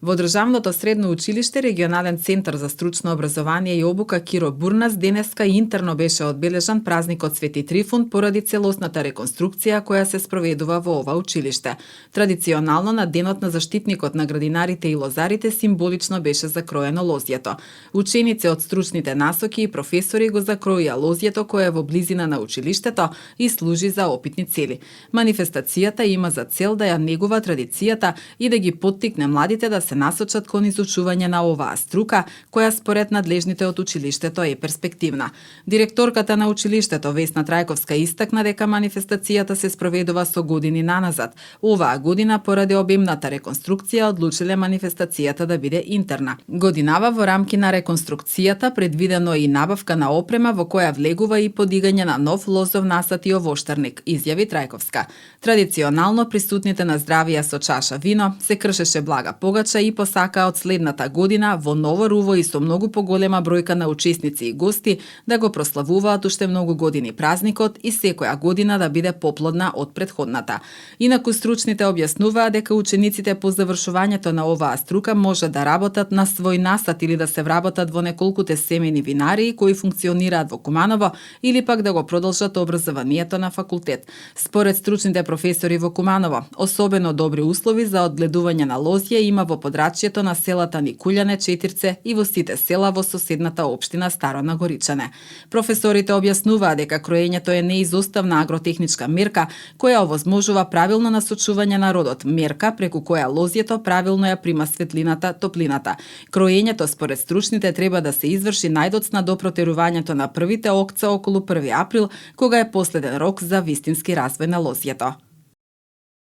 Во Државното средно училиште, регионален центар за стручно образование и обука Киро Бурнас, денеска интерно беше одбележан празникот Свети Трифун поради целосната реконструкција која се спроведува во ова училиште. Традиционално на денот на заштитникот на градинарите и лозарите символично беше закроено лозјето. Ученици од стручните насоки и професори го закроија лозјето кое е во близина на училиштето и служи за опитни цели. Манифестацијата има за цел да ја негува традицијата и да ги поттикне младите да се насочат кон изучување на оваа струка, која според надлежните од училиштето е перспективна. Директорката на училиштето Весна Трајковска истакна дека манифестацијата се спроведува со години наназад. Оваа година поради обемната реконструкција одлучиле манифестацијата да биде интерна. Годинава во рамки на реконструкцијата предвидено е и набавка на опрема во која влегува и подигање на нов лозов насад и овоштарник, изјави Трајковска. Традиционално присутните на здравија со чаша вино се кршеше блага погача и посака од следната година во ново руво и со многу поголема бројка на учесници и гости да го прославуваат уште многу години празникот и секоја година да биде поплодна од претходната. Инаку стручните објаснуваат дека учениците по завршувањето на оваа струка може да работат на свој насад или да се вработат во неколкуте семејни винарии кои функционираат во Куманово или пак да го продолжат образованието на факултет. Според стручните професори во Куманово, особено добри услови за одгледување на лозје има во подрачјето на селата Никулјане, Четирце и во сите села во соседната општина Старо Нагоричане. Професорите објаснуваат дека кроењето е неизоставна агротехничка мерка која овозможува правилно насочување на родот, мерка преку која лозјето правилно ја прима светлината, топлината. Кроењето според стручните треба да се изврши најдоцна до протерувањето на првите окца околу 1 април, кога е последен рок за вистински развој на лозјето.